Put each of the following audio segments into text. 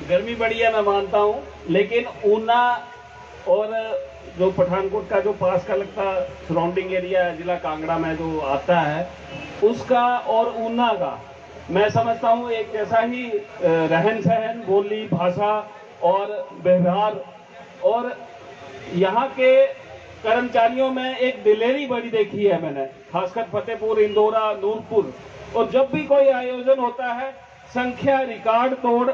गर्मी बड़ी है मैं मानता हूँ, लेकिन ऊना और जो पठानकोट का जो पास का लगता सराउंडिंग एरिया है जिला कांगड़ा में जो आता है, उसका और ऊना का मैं समझता हूँ एक जैसा ही रहन सहन, बोली, भाषा और व्यवहार, और यहाँ के कर्मचारियों में एक दिलेरी बड़ी देखी है मैंने, खासकर फतेहपुर, इंदौरा, नूरपुर। और जब भी कोई आयोजन होता है संख्या रिकॉर्ड तोड़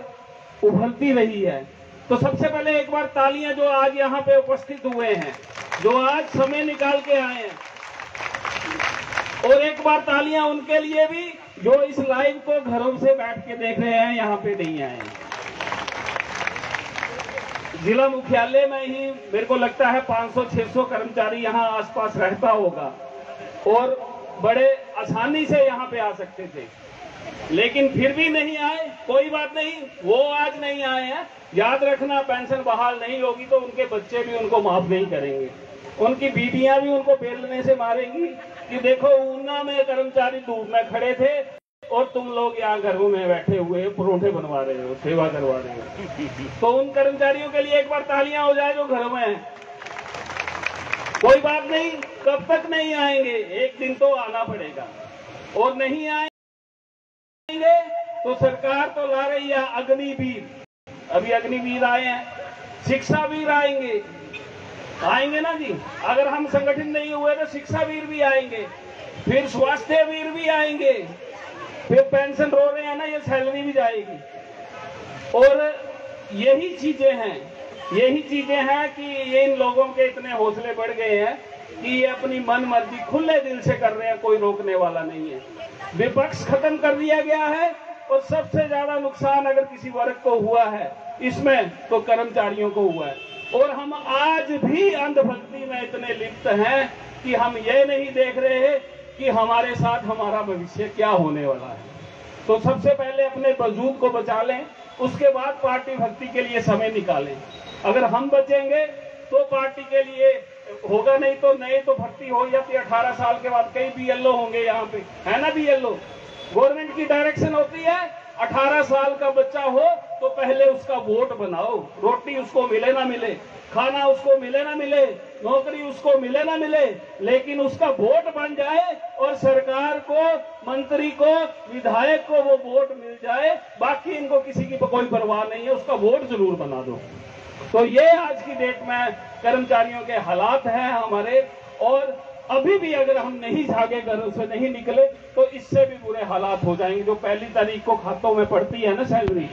उभरती रही है। तो सबसे पहले एक बार तालियां जो आज यहाँ पे उपस्थित हुए हैं, जो आज समय निकाल के आए हैं, और एक बार तालियां उनके लिए भी जो इस लाइव को घरों से बैठ के देख रहे हैं, यहाँ पे नहीं आए हैं। जिला मुख्यालय में ही मेरे को लगता है 500-600 कर्मचारी यहाँ आसपास रहता होगा और बड़े आसानी से यहाँ पे आ सकते थे, लेकिन फिर भी नहीं आए। कोई बात नहीं, वो आज नहीं आए हैं। याद रखना, पेंशन बहाल नहीं होगी तो उनके बच्चे भी उनको माफ नहीं करेंगे, उनकी बीटियां भी उनको बेलने से मारेंगी कि देखो ऊना में कर्मचारी धूप में खड़े थे और तुम लोग यहाँ घरों में बैठे हुए परोठे बनवा रहे हो, सेवा करवा रहे हो। तो उन कर्मचारियों के लिए एक बार तालियां हो जाए जो घरों में है। कोई बात नहीं, कब तक नहीं आएंगे, एक दिन तो आना पड़ेगा, और नहीं आएंगे तो सरकार तो ला रही है अग्निवीर। अभी अग्निवीर आए हैं, शिक्षावीर आएंगे ना जी। अगर हम संगठित नहीं हुए तो शिक्षावीर भी आएंगे, फिर स्वास्थ्य वीर भी आएंगे, फिर पेंशन रो रहे हैं ना, ये सैलरी भी जाएगी। और यही चीजें हैं कि ये इन लोगों के इतने हौसले बढ़ गए हैं कि ये अपनी मन मर्जी खुले दिल से कर रहे हैं, कोई रोकने वाला नहीं है। विपक्ष खत्म कर दिया गया है, और सबसे ज्यादा नुकसान अगर किसी वर्ग को हुआ है इसमें तो कर्मचारियों को हुआ है। और हम आज भी अंधभक्ति में इतने लिप्त हैं कि हम ये नहीं देख रहे कि हमारे साथ हमारा भविष्य क्या होने वाला है। तो सबसे पहले अपने वजूद को बचा लें, उसके बाद पार्टी भक्ति के लिए समय निकालें। अगर हम बचेंगे तो पार्टी के लिए होगा, नहीं तो नए तो भर्ती हो जाती। 18 साल के बाद कई BLO होंगे यहाँ पे, है ना BLO। गवर्नमेंट की डायरेक्शन होती है 18 साल का बच्चा हो तो पहले उसका वोट बनाओ, रोटी उसको मिले ना मिले, खाना उसको मिले ना मिले, नौकरी उसको मिले ना मिले, लेकिन उसका वोट बन जाए और सरकार को, मंत्री को, विधायक को वो वोट मिल जाए। बाकी इनको किसी की कोई परवाह नहीं है, उसका वोट जरूर बना दो। तो ये आज की डेट में कर्मचारियों के हालात हैं हमारे, और अभी भी अगर हम नहीं जागे, घरों से नहीं निकले, तो इससे भी बुरे हालात हो जाएंगे। जो 1 तारीख को खातों में पड़ती है ना सैलरी,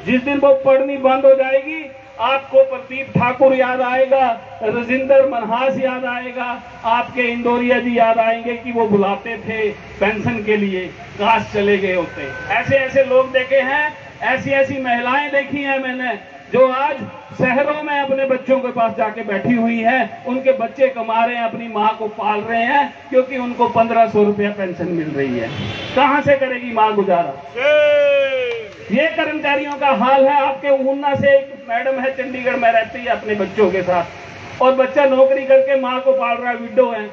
जिस दिन वो पड़नी बंद हो जाएगी, आपको प्रदीप ठाकुर याद आएगा, राजेंद्र मनहास याद आएगा, आपके इंदौरिया जी याद आएंगे कि वो बुलाते थे पेंशन के लिए, काश चले गए होते। ऐसे ऐसे लोग देखे हैं, ऐसी ऐसी महिलाएं देखी हैं मैंने, जो आज शहरों में अपने बच्चों के पास जाके बैठी हुई है, उनके बच्चे कमा रहे हैं, अपनी माँ को पाल रहे हैं, क्योंकि उनको 1500 रुपया पेंशन मिल रही है। कहाँ से करेगी माँ गुजारा? ये कर्मचारियों का हाल है। आपके ऊना से एक मैडम है, चंडीगढ़ में रहती है अपने बच्चों के साथ, और बच्चा नौकरी करके माँ को पाल रहा है, विडो है,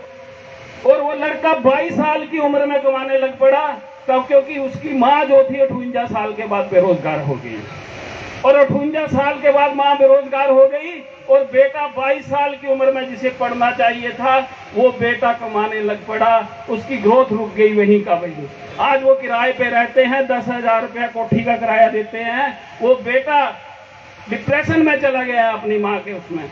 और वो लड़का 22 साल की उम्र में कमाने लग पड़ा, तब क्योंकि उसकी माँ जो थी 58 साल के बाद बेरोजगार हो गई, और 58 साल के बाद माँ बेरोजगार हो गई, और बेटा 22 साल की उम्र में जिसे पढ़ना चाहिए था वो बेटा कमाने लग पड़ा, उसकी ग्रोथ रुक गई वहीं का वहीं। आज वो किराए पे रहते हैं, 10,000 रुपया कोठी का किराया देते हैं। वो बेटा डिप्रेशन में चला गया अपनी माँ के उसमें,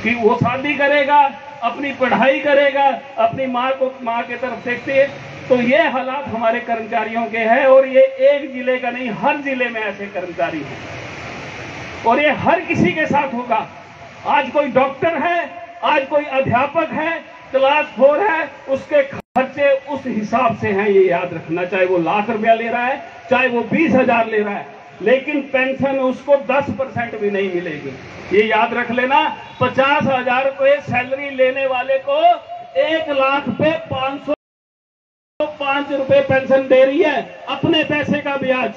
कि वो शादी करेगा, अपनी पढ़ाई करेगा, अपनी माँ के तरफ देखते। तो ये हालात हमारे कर्मचारियों के हैं, और ये एक जिले का नहीं, हर जिले में ऐसे कर्मचारी हैं, और ये हर किसी के साथ होगा। आज कोई डॉक्टर है, आज कोई अध्यापक है, क्लास 4 है, उसके खर्चे उस हिसाब से हैं, ये याद रखना। चाहे वो लाख रुपया ले रहा है, चाहे वो 20,000 ले रहा है, लेकिन पेंशन उसको 10% भी नहीं मिलेगी, ये याद रख लेना। 50,000 रुपये सैलरी लेने वाले को 1 लाख पे 505 रुपये पेंशन दे रही है, अपने पैसे का ब्याज,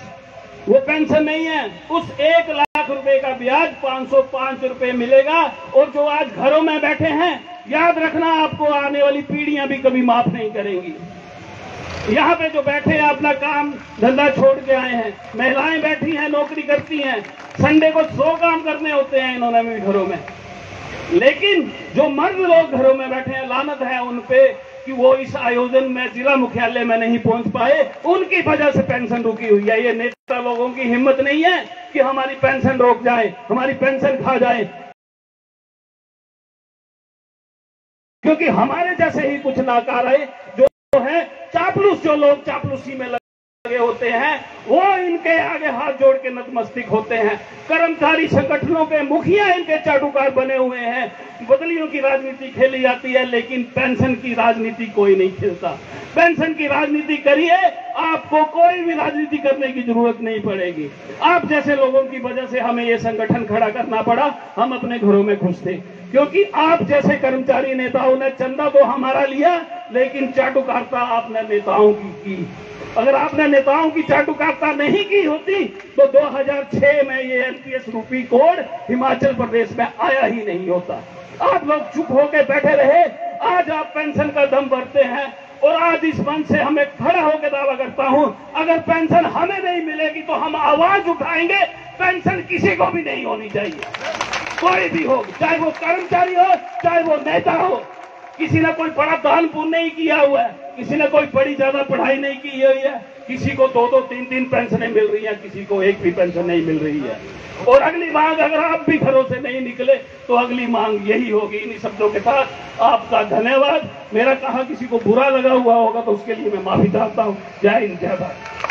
वो पेंशन नहीं है। उस 1 लाख रुपए का ब्याज 505 रुपये मिलेगा। और जो आज घरों में बैठे हैं, याद रखना, आपको आने वाली पीढ़ियां भी कभी माफ नहीं करेंगी। यहाँ पे जो बैठे हैं अपना काम धंधा छोड़ के आए हैं, महिलाएं बैठी हैं नौकरी करती हैं, संडे को 100 काम करने होते हैं इन्होंने भी घरों में। लेकिन जो मर्द लोग घरों में बैठे हैं, लानत है उन पे कि वो इस आयोजन में जिला मुख्यालय में नहीं पहुंच पाए, उनकी वजह से पेंशन रुकी हुई है। ये नेता लोगों की हिम्मत नहीं है कि हमारी पेंशन रोक जाए, हमारी पेंशन खा जाए, क्योंकि हमारे जैसे ही कुछ नाकारे जो है चापलूस, जो लोग चापलूसी में लगे होते हैं, वो इनके आगे हाथ जोड़ के नतमस्तक होते हैं। कर्मचारी संगठनों के मुखिया इनके चाटुकार बने हुए हैं। बदलियों की राजनीति खेली जाती है, लेकिन पेंशन की राजनीति कोई नहीं खेलता। पेंशन की राजनीति करिए, आपको कोई भी राजनीति करने की जरूरत नहीं पड़ेगी। आप जैसे लोगों की वजह से हमें ये संगठन खड़ा करना पड़ा। हम अपने घरों में खुश थे, क्योंकि आप जैसे कर्मचारी नेताओं ने चंदा तो हमारा लिया, लेकिन चाटुकारिता आपने नेताओं की। अगर आपने नेताओं की चाटुकारिता नहीं की होती तो 2006 में ये एनपीएस रूपी कोड हिमाचल प्रदेश में आया ही नहीं होता। आप लोग चुप होकर बैठे रहे, आज आप पेंशन का दम भरते हैं। और आज इस मंच से हमें खड़ा होकर दावा करता हूं, अगर पेंशन हमें नहीं मिलेगी तो हम आवाज उठाएंगे, पेंशन किसी को भी नहीं होनी चाहिए, कोई भी हो, चाहे वो कर्मचारी हो, चाहे वो नेता हो। किसी ने कोई बड़ा दान पुण्य नहीं किया हुआ है, किसी ने कोई बड़ी ज्यादा पढ़ाई नहीं की हुई है, किसी को 2-2, 3-3 पेंशनें मिल रही हैं, किसी को एक भी पेंशन नहीं मिल रही है। और अगली मांग, अगर आप भी घरों से नहीं निकले तो अगली मांग यही होगी। इन्हीं शब्दों के साथ आपका धन्यवाद। मेरा कहा किसी को बुरा लगा हुआ होगा तो उसके लिए मैं माफी चाहता हूँ। जय हिंद, जय भारत।